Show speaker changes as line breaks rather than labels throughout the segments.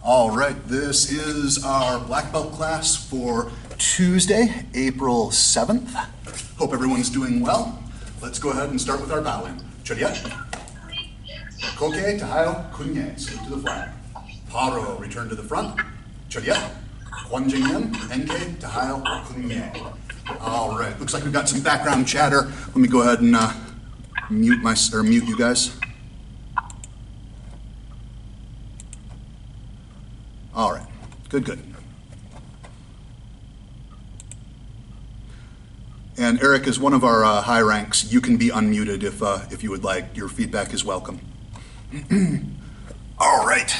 All right, this is our black belt class for Tuesday, April 7th. Hope everyone's doing well. Let's go ahead and start with our bowing. Chodiet. Koke, Tahayo, Kunye, salute to the flag. Paro, return to the front. Chodiet. Kwanjingyen, Enke, Tahayo, Kunye. All right, looks like we've got some background chatter. Let me go ahead and mute you guys. All right, good. And Eric is one of our high ranks. You can be unmuted if you would like. Your feedback is welcome. All right.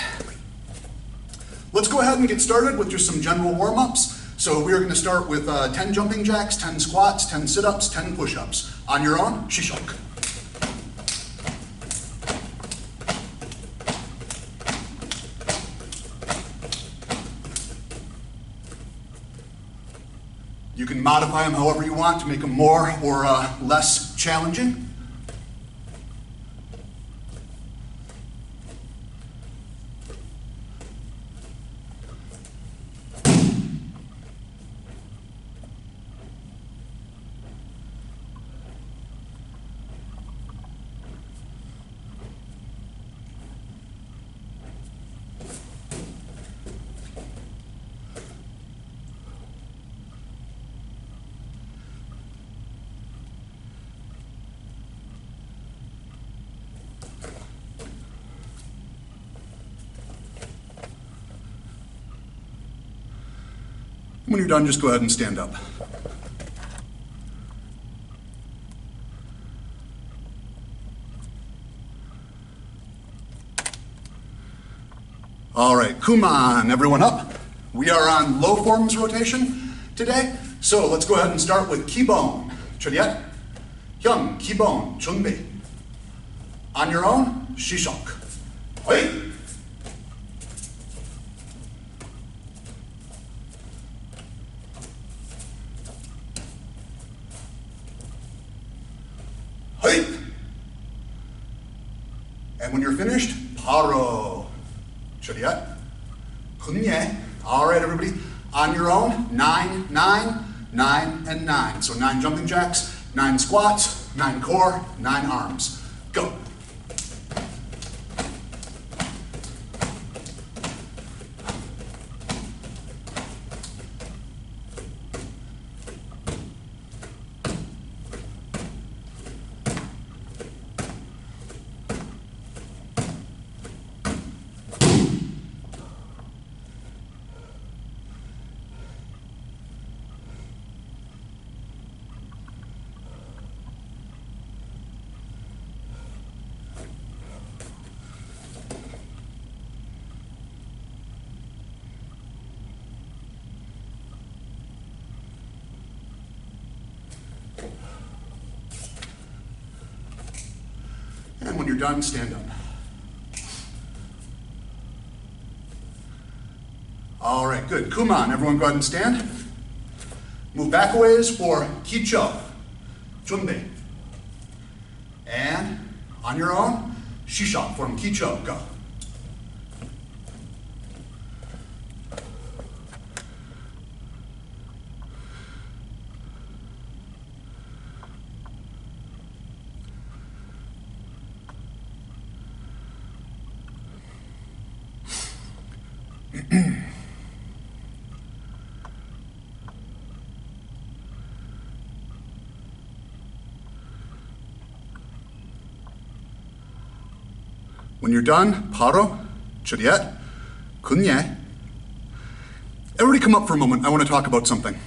Let's go ahead and get started with just some general warm-ups. So we are going to start with 10 jumping jacks, 10 squats, 10 sit-ups, 10 push-ups. On your own, shishok. You can modify them however you want to make them more or less challenging. When you're done, just go ahead and stand up. All right, Kuman, everyone up. We are on low forms rotation today, so let's go ahead and start with Kibon. Chodiet. Hyung, Kibon, Chunbi. On your own, Shishok. Wait. And when you're finished, paro. Chodiet. Kunye. All right, everybody. On your own, 9, 9, 9, and 9. So 9 jumping jacks, 9 squats, 9 core, 9 arms. Go. And when you're done, stand up. All right, good. Kuman, everyone go ahead and stand. Move back a ways for Kicho. Junbe. And on your own, Shishok from Kicho. Go. When you're done, paro, chodiet, kunye. Everybody come up for a moment. I want to talk about something.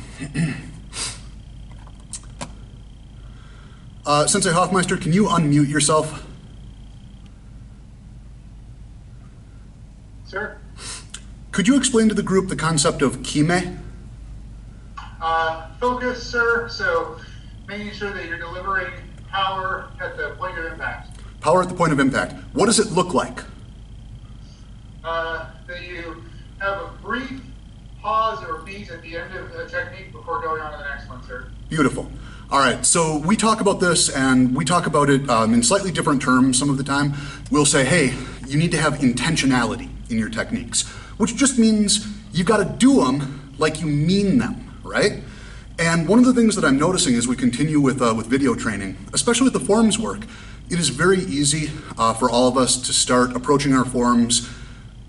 Sensei Hoffmeister, can you unmute yourself?
Sir?
Could you explain to the group the concept of kime?
Focus, sir. So making sure that you're delivering power at the point of impact.
Power at the point of impact. What does it look like?
That you have a brief pause or beat at the end of a technique before going on to the next one, sir.
Beautiful. All right, so we talk about this and we talk about it in slightly different terms some of the time. We'll say, hey, you need to have intentionality in your techniques, which just means you've got to do them like you mean them, right? And one of the things that I'm noticing as we continue with video training, especially with the forms work, it is very easy for all of us to start approaching our forms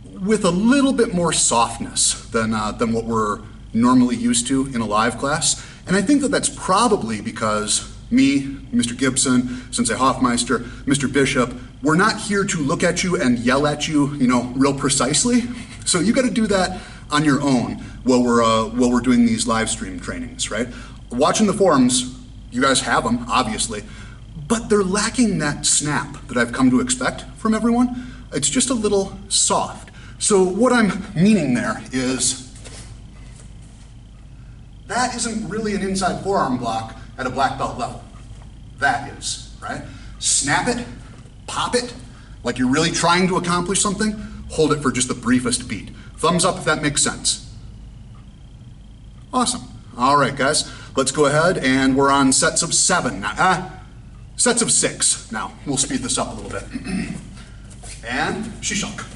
with a little bit more softness than what we're normally used to in a live class. And I think that that's probably because me, Mr. Gibson, Sensei Hoffmeister, Mr. Bishop, we're not here to look at you and yell at you, real precisely. So you got to do that on your own while we're doing these live stream trainings, right? Watching the forums, you guys have them, obviously, but they're lacking that snap that I've come to expect from everyone. It's just a little soft. So what I'm meaning there is that isn't really an inside forearm block at a black belt level. That is, right? Snap it, pop it, like you're really trying to accomplish something, hold it for just the briefest beat. Thumbs up if that makes sense. Awesome. All right, guys, let's go ahead and we're on sets of 7 now. Sets of 6 now. We'll speed this up a little bit. And Shishok.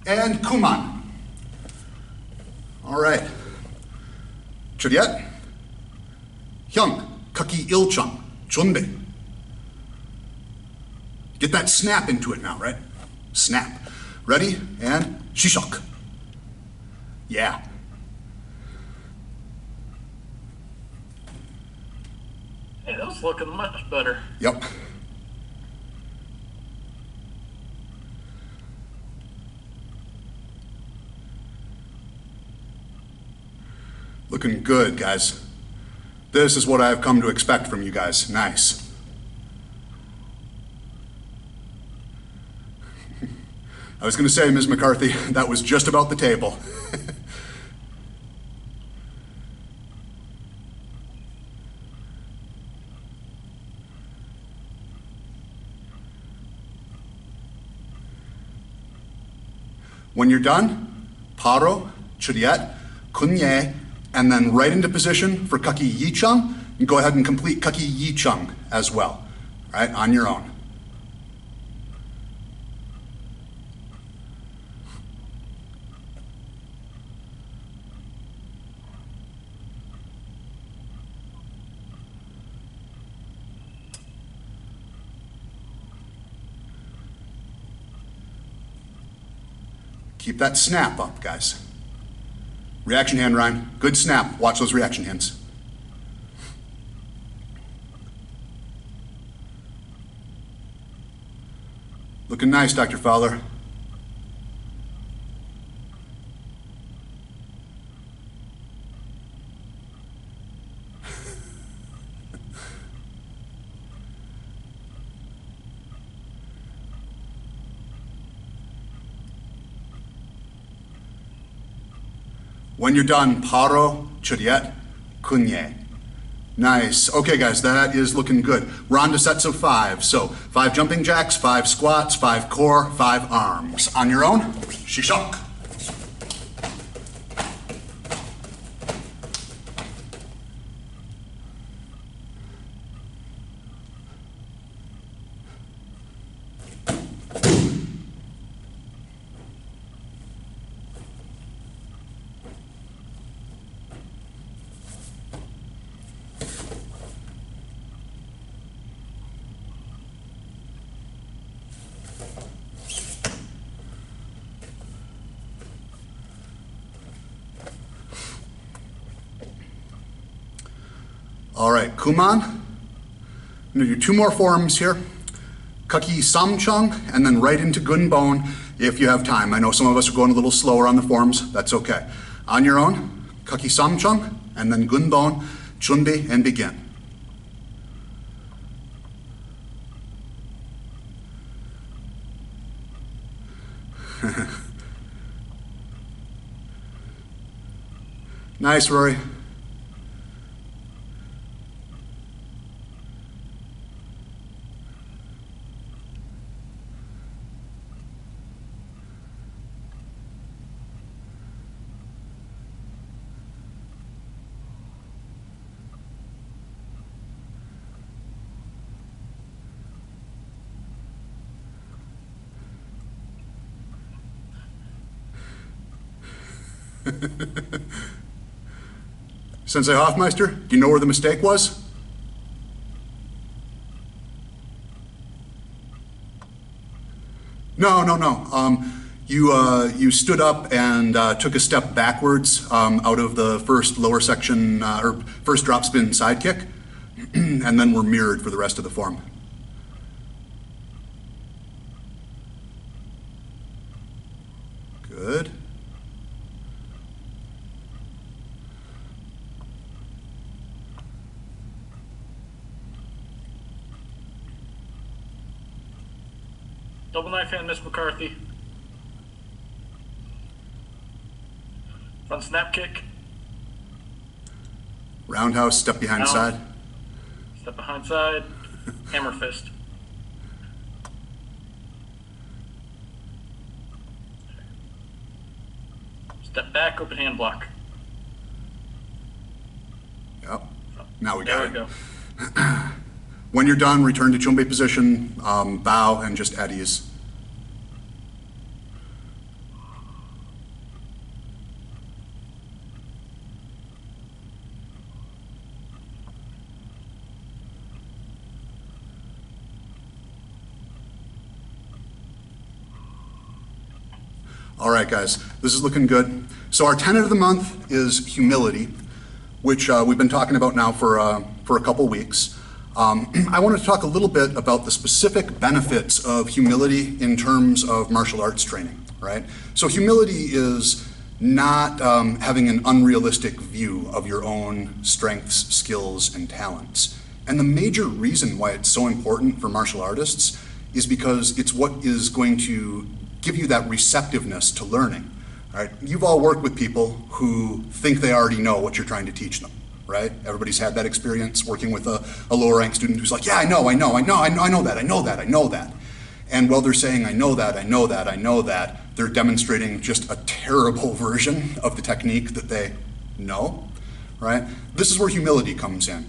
And Kuman. All right. Churiet. Hyung. Kaki Ilchung. Chunbe. Get that snap into it now, right? Snap. Ready? And Shishok. Yeah.
Hey, that was looking much better.
Yep. Looking good, guys. This is what I've come to expect from you guys. Nice. I was going to say, Ms. McCarthy, that was just about the table. When you're done, paro, churiet, kunye, and then right into position for Kaki Yichung, and go ahead and complete Kaki Yichung as well, right, on your own. Keep that snap up, guys. Reaction hand, Ryan. Good snap. Watch those reaction hands. Looking nice, Dr. Fowler. When you're done, paro, churiet, kunye. Nice. Okay, guys, that is looking good. We're on to sets of 5. So 5 jumping jacks, 5 squats, 5 core, 5 arms. On your own, Shishok. All right, Kuman. I'm gonna do 2 more forms here. Kaki Samchung, and then right into Gunbon if you have time. I know some of us are going a little slower on the forms. That's okay. On your own, Kaki Samchung, and then Gunbon, Chunbi, and begin. Nice, Rory. Sensei Hoffmeister, do you know where the mistake was? No. You stood up and took a step backwards out of the first lower section, or first drop spin sidekick, and then were mirrored for the rest of the form. Good.
Double knife hand, Miss McCarthy. Front snap kick.
Roundhouse, step behind
Down.
side.
Step behind side. Hammer fist. Step back, open hand block.
Yep. Now we
There
got
we
it.
go.
When you're done, return to chumbe position, bow, and just at ease. All right, guys, this is looking good. So our tenet of the month is humility, which we've been talking about now for a couple weeks. I want to talk a little bit about the specific benefits of humility in terms of martial arts training, right? So humility is not having an unrealistic view of your own strengths, skills, and talents. And the major reason why it's so important for martial artists is because it's what is going to give you that receptiveness to learning. All right? You've all worked with people who think they already know what you're trying to teach them, right? Everybody's had that experience working with a lower rank student who's like, yeah, I know that. And while they're saying, I know that, they're demonstrating just a terrible version of the technique that they know, right? This is where humility comes in.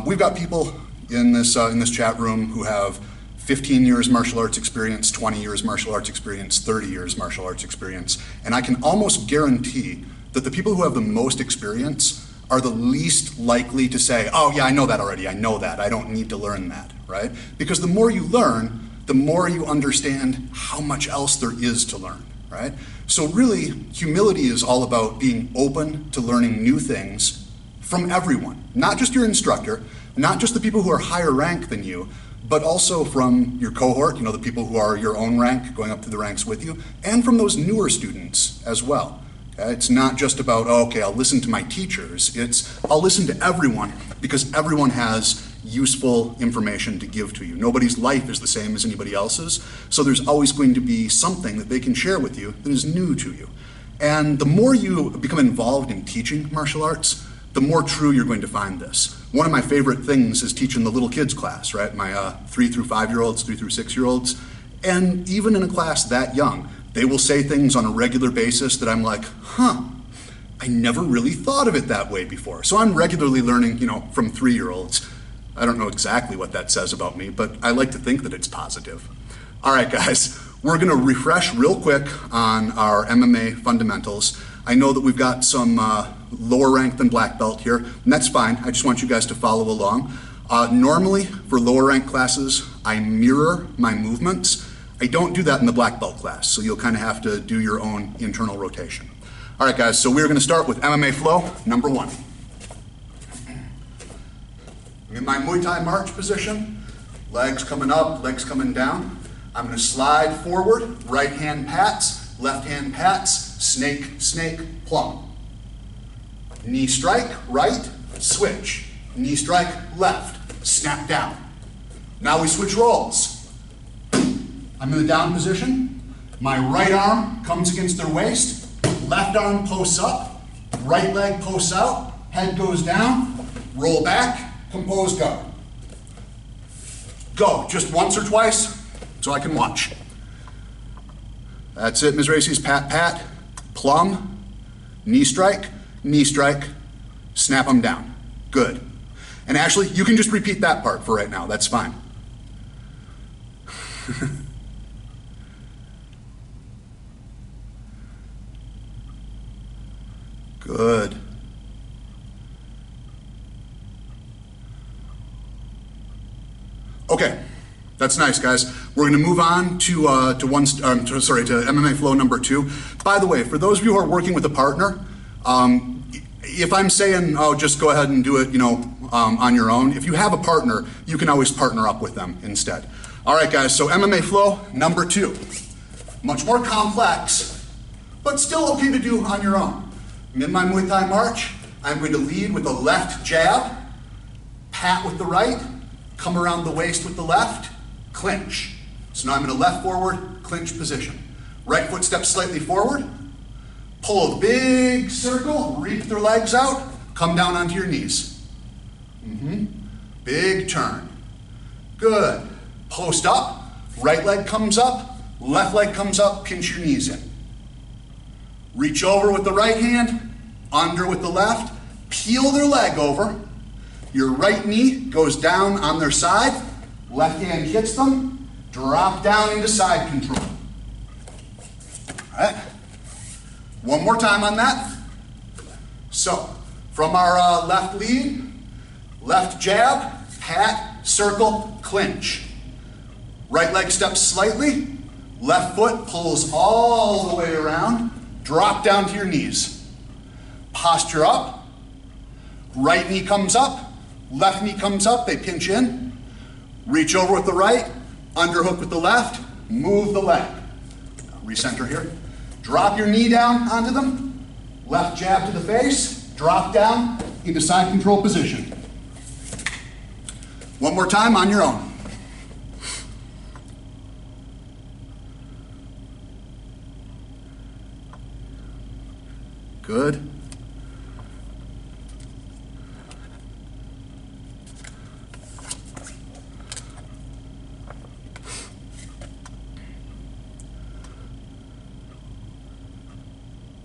We've got people in this chat room who have 15 years martial arts experience, 20 years martial arts experience, 30 years martial arts experience, and I can almost guarantee that the people who have the most experience are the least likely to say, oh yeah, I know that already, I know that, I don't need to learn that, right? Because the more you learn, the more you understand how much else there is to learn, right? So really, humility is all about being open to learning new things from everyone, not just your instructor, not just the people who are higher rank than you, but also from your cohort, the people who are your own rank, going up through the ranks with you, and from those newer students as well. Okay? It's not just about, oh, okay, I'll listen to my teachers. It's, I'll listen to everyone because everyone has useful information to give to you. Nobody's life is the same as anybody else's, so there's always going to be something that they can share with you that is new to you. And the more you become involved in teaching martial arts, the more true you're going to find this. One of my favorite things is teaching the little kids class, right? My 3 through 5-year-olds, 3 through 6-year-olds. And even in a class that young, they will say things on a regular basis that I'm like, huh, I never really thought of it that way before. So I'm regularly learning, from 3-year-olds. I don't know exactly what that says about me, but I like to think that it's positive. All right, guys, we're gonna refresh real quick on our MMA fundamentals. I know that we've got some lower rank than black belt here, and that's fine. I just want you guys to follow along. Normally, for lower rank classes, I mirror my movements. I don't do that in the black belt class, so you'll kind of have to do your own internal rotation. All right, guys, so we're gonna start with MMA flow, number 1. I'm in my Muay Thai march position, legs coming up, legs coming down. I'm gonna slide forward, right hand pats, left hand pats, snake, snake, plum. Knee strike, right, switch. Knee strike, left, snap down. Now we switch roles. I'm in the down position. My right arm comes against their waist, left arm posts up, right leg posts out, head goes down, roll back, composed guard. Go, just once or twice, so I can watch. That's it, Ms. Racy's pat, pat, plum, knee strike, snap them down. Good. And Ashley, you can just repeat that part for right now, that's fine. Good. Okay, that's nice, guys. We're going to move on to MMA flow number 2. By the way, for those of you who are working with a partner, if I'm saying, oh, just go ahead and do it, on your own, if you have a partner, you can always partner up with them instead. All right, guys, so MMA flow number 2. Much more complex, but still okay to do on your own. In my Muay Thai march, I'm going to lead with a left jab, pat with the right, come around the waist with the left, clinch. So now I'm in a left forward, clinch position. Right foot steps slightly forward, pull a big circle, reach their legs out, come down onto your knees. Big turn. Good. Post up, right leg comes up, left leg comes up, pinch your knees in. Reach over with the right hand, under with the left, peel their leg over. Your right knee goes down on their side, left hand hits them, drop down into side control. All right, one more time on that. So, from our left lead, left jab, pat, circle, clinch. Right leg steps slightly, left foot pulls all the way around, drop down to your knees. Posture up, right knee comes up, left knee comes up, they pinch in, reach over with the right, underhook with the left, move the leg. Recenter here. Drop your knee down onto them, left jab to the face, drop down into side control position. One more time on your own. Good.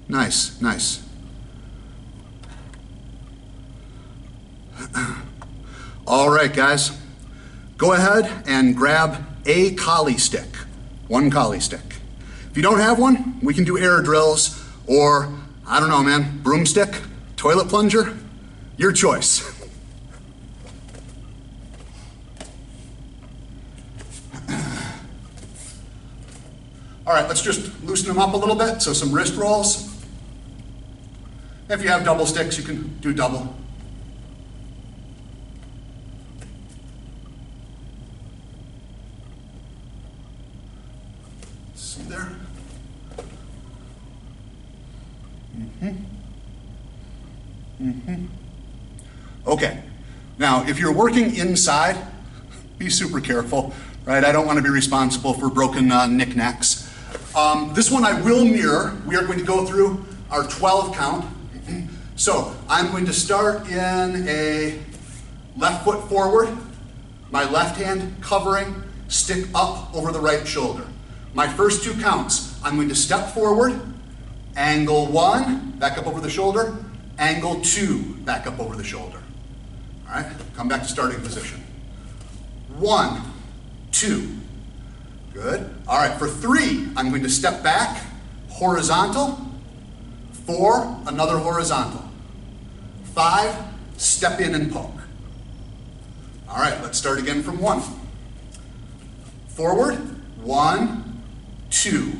Nice, nice. All right, guys. Go ahead and grab a collie stick. One collie stick. If you don't have one, we can do air drills or, I don't know, man, broomstick, toilet plunger, your choice. All right, let's just loosen them up a little bit. So some wrist rolls. If you have double sticks, you can do double. See there? Okay, now if you're working inside, be super careful, right? I don't want to be responsible for broken knickknacks. This one I will mirror. We are going to go through our 12 count. So I'm going to start in a left foot forward, my left hand covering, stick up over the right shoulder. My first 2 counts, I'm going to step forward, angle 1, back up over the shoulder, angle 2, back up over the shoulder. All right, come back to starting position. 1, 2, good. All right, for 3, I'm going to step back, horizontal, 4, another horizontal. 5, step in and poke. All right, let's start again from 1. Forward, 1, 2.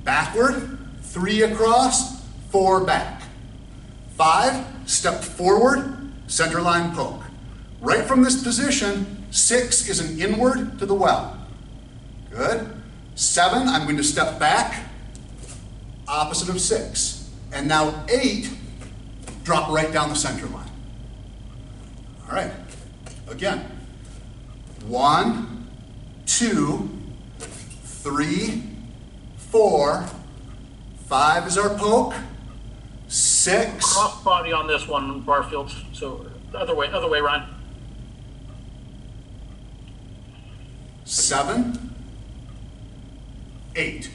Backward, 3 across, 4 back. 5, step forward, center line poke. Right from this position, 6 is an inward to the well. Good. 7, I'm going to step back, opposite of 6. And now 8, drop right down the center line. All right, again. 1, 2, 3, 4, 5 is our poke, 6,
Cross body on this one, Barfield. So the other way, Ryan.
7, 8.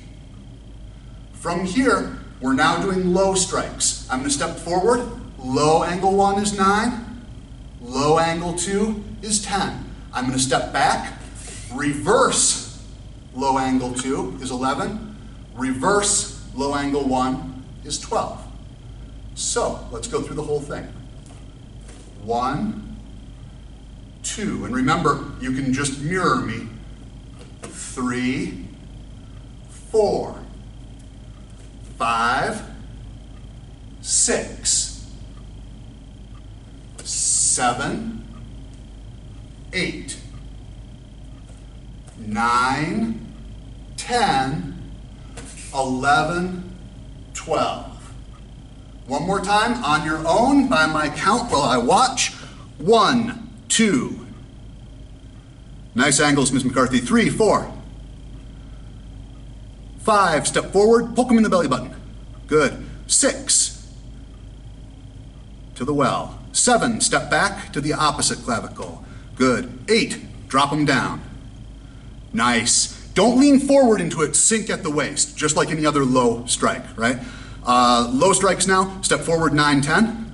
From here, we're now doing low strikes. I'm going to step forward. Low angle 1 is 9. Low angle 2 is 10. I'm going to step back. Reverse low angle 2 is 11. Reverse low angle 1 is 12. So let's go through the whole thing. 1, 2, and remember, you can just mirror me. 3, 4, 5, 6, 7, 8, 9, 10, 11, 12. One more time on your own by my count while I watch. 1, 2. Nice angles, Ms. McCarthy. 3, 4. 5, step forward, poke them in the belly button. Good. 6, to the well. 7, step back to the opposite clavicle. Good. 8, drop them down. Nice. Don't lean forward into it, sink at the waist, just like any other low strike, right? Low strikes now, step forward 9, 10.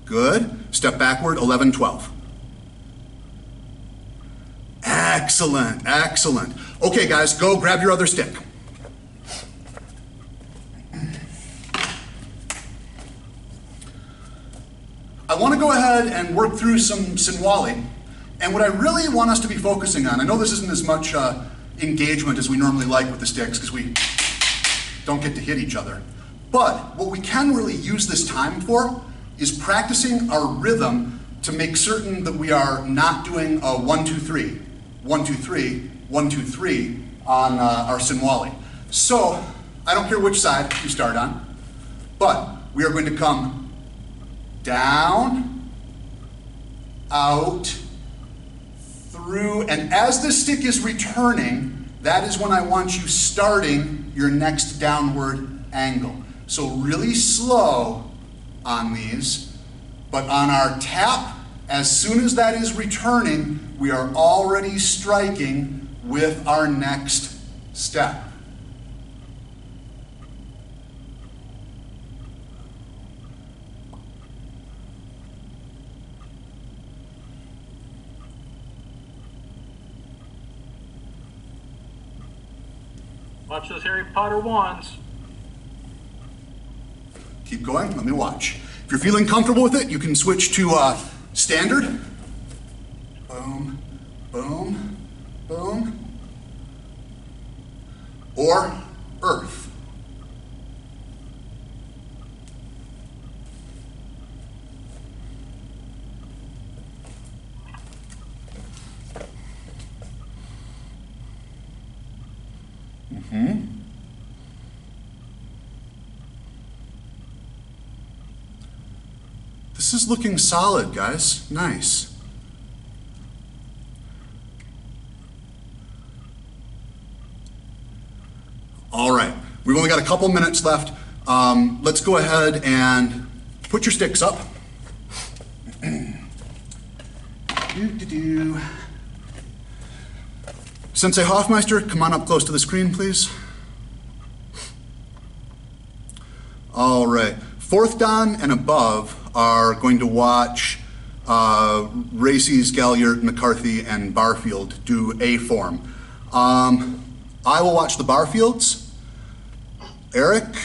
Good. Step backward 11, 12. Excellent, excellent. Okay guys, go grab your other stick. I want to go ahead and work through some Sinwali. And what I really want us to be focusing on, I know this isn't as much engagement as we normally like with the sticks because we don't get to hit each other. But what we can really use this time for is practicing our rhythm to make certain that we are not doing a 1, 2, 3, 1, 2, 3, 1, 2, 3 on our Sinwali. So I don't care which side you start on, but we are going to come down, out, through, and as the stick is returning, that is when I want you starting your next downward angle. So really slow on these, but on our tap, as soon as that is returning, we are already striking with our next step.
Watch those Harry Potter wands.
Keep going, let me watch. If you're feeling comfortable with it, you can switch to standard. Boom, boom, boom. Or earth. This is looking solid, guys. Nice. All right, we've only got a couple minutes left. Let's go ahead and put your sticks up. Sensei Hoffmeister, come on up close to the screen, please. All right, fourth dan and above are going to watch Races, Galliard, McCarthy, and Barfield do A form. I will watch the Barfields. Eric,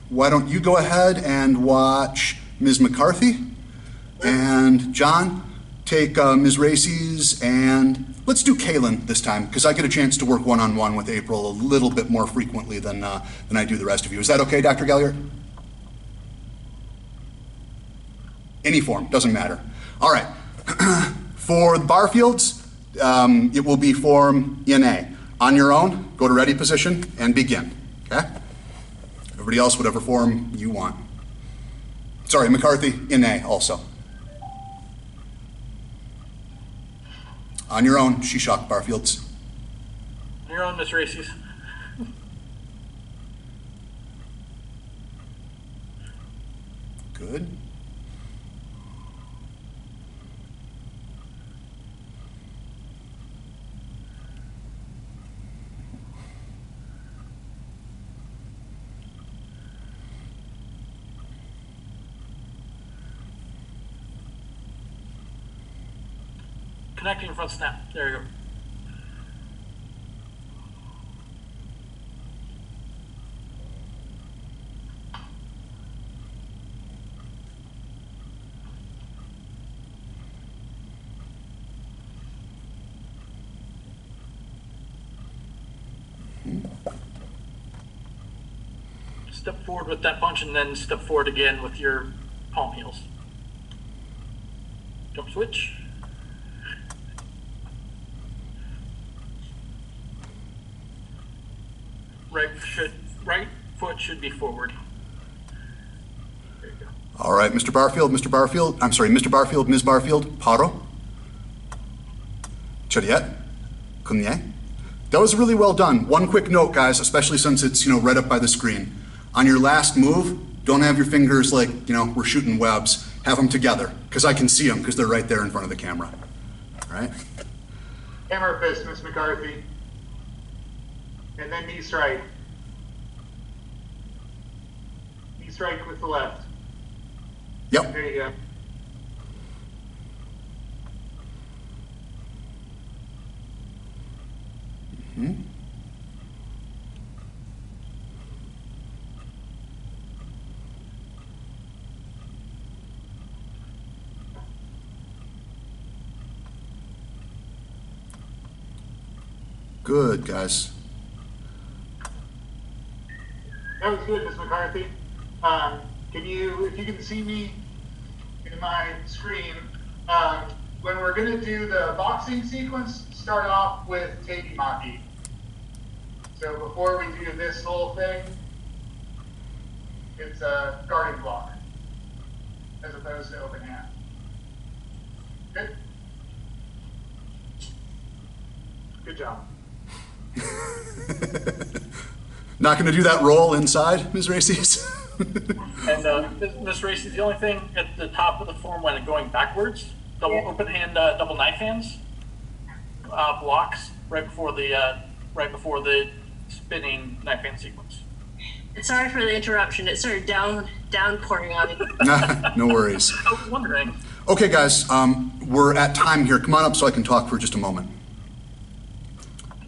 why don't you go ahead and watch Ms. McCarthy? And John, take Ms. Races, and let's do Kaylin this time, because I get a chance to work one-on-one with April a little bit more frequently than I do the rest of you. Is that okay, Dr. Galliard? Any form, doesn't matter. All right, for the Barfields, it will be form in A. On your own, go to ready position and begin, okay? Everybody else, whatever form you want. Sorry, McCarthy, in A also. On your own, Shishak Barfields.
On your own, Miss Races.
Good.
Connecting front snap. There you go. Step forward with that punch and then step forward again with your palm heels. Jump switch. Right foot should be forward. There you go.
All right, Mr. Barfield, Mr. Barfield, Ms. Barfield, paro. Chariot, kunye. That was really well done. One quick note, guys, especially since it's, right up by the screen. On your last move, don't have your fingers like, we're shooting webs. Have them together, because I can see them, because they're right there in front of the camera. All right?
Hammer fist, Miss McCarthy. And then knee strike. Knee strike with the left.
Yep.
There you go.
Mm-hmm. Good, guys.
That was good, Miss McCarthy. If you can see me in my screen, when we're going to do the boxing sequence, start off with Teiki Maki. So before we do this whole thing, it's a guarding block, as opposed to open hand. Good? Good job.
Not going to do that roll inside, Ms. Races?
And Ms. Racy, the only thing at the top of the form when going backwards, double open hand, double knife hands, blocks right before the spinning knife hand sequence.
Sorry for the interruption. It started downpouring on me.
No worries.
I was wondering.
Okay, guys, we're at time here. Come on up so I can talk for just a moment.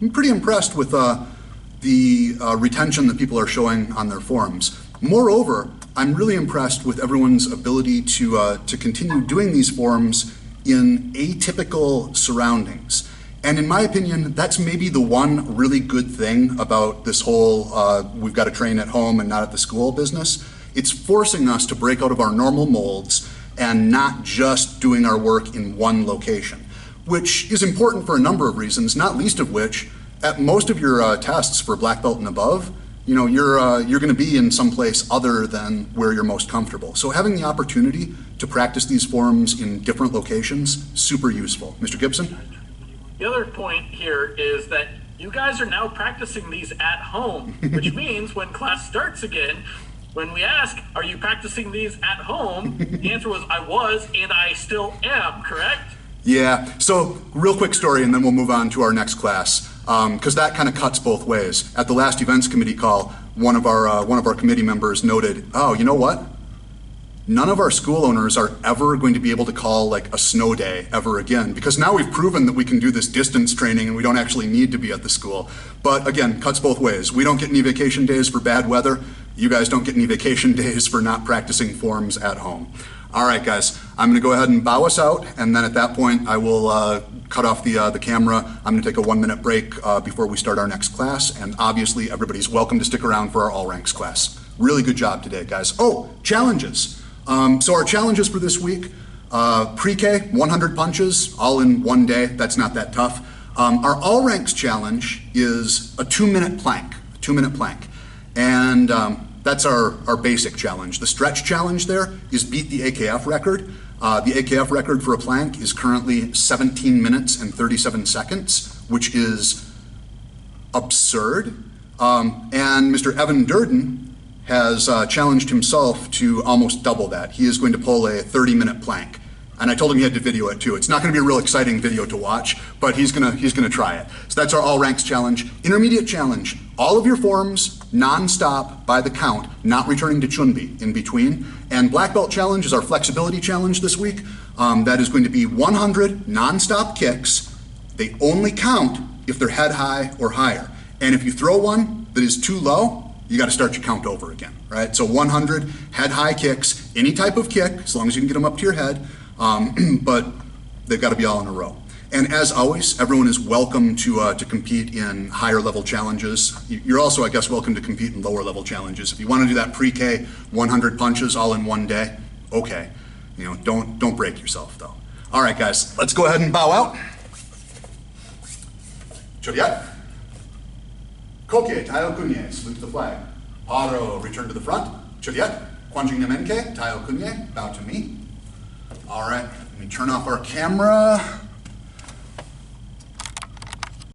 I'm pretty impressed with the retention that people are showing on their forums. Moreover, I'm really impressed with everyone's ability to continue doing these forums in atypical surroundings. And in my opinion, that's maybe the one really good thing about this whole we've got to train at home and not at the school business. It's forcing us to break out of our normal molds and not just doing our work in one location, which is important for a number of reasons, not least of which, at most of your tests for black belt and above, you're going to be in some place other than where you're most comfortable. So having the opportunity to practice these forms in different locations, super useful. Mr. Gibson?
The other point here is that you guys are now practicing these at home, which means when class starts again, when we ask, are you practicing these at home? The answer was, I was, and I still am, correct?
Yeah, so real quick story and then we'll move on to our next class, because that kind of cuts both ways. At the last events committee call, one of our committee members noted, oh, you know what? None of our school owners are ever going to be able to call like a snow day ever again, because now we've proven that we can do this distance training and we don't actually need to be at the school. But again, cuts both ways. We don't get any vacation days for bad weather. You guys don't get any vacation days for not practicing forms at home. All right, guys, I'm going to go ahead and bow us out, and then at that point, I will cut off the camera. I'm going to take a 1-minute break before we start our next class, and obviously, everybody's welcome to stick around for our All Ranks class. Really good job today, guys. Oh, challenges. So our challenges for this week, pre-K, 100 punches, all in one day. That's not that tough. Our All Ranks challenge is a 2-minute plank, and that's our basic challenge. The stretch challenge there is beat the AKF record. The AKF record for a plank is currently 17 minutes and 37 seconds, which is absurd. And Mr. Evan Durden has challenged himself to almost double that. He is going to pull a 30-minute plank. And I told him he had to video it too. It's not going to be a real exciting video to watch, but he's gonna try it. So that's our all ranks challenge. Intermediate challenge, all of your forms non-stop by the count, not returning to Chunbi in between. And black belt challenge is our flexibility challenge this week. That is going to be 100 non-stop kicks. They only count if they're head high or higher. And if you throw one that is too low, you got to start your count over again, right? So 100 head high kicks, any type of kick, as long as you can get them up to your head. But they've got to be all in a row. And as always, everyone is welcome to compete in higher level challenges. You're also, I guess, welcome to compete in lower level challenges. If you want to do that pre-K 100 punches all in one day, okay. You know, don't break yourself though. All right, guys, let's go ahead and bow out. Chodiat. Koke, Tayo Kunye, salute the flag. Paro, return to the front. Chodiat. Kwanjing Namenke, Tayo Kunye, bow to me. All right, let me turn off our camera.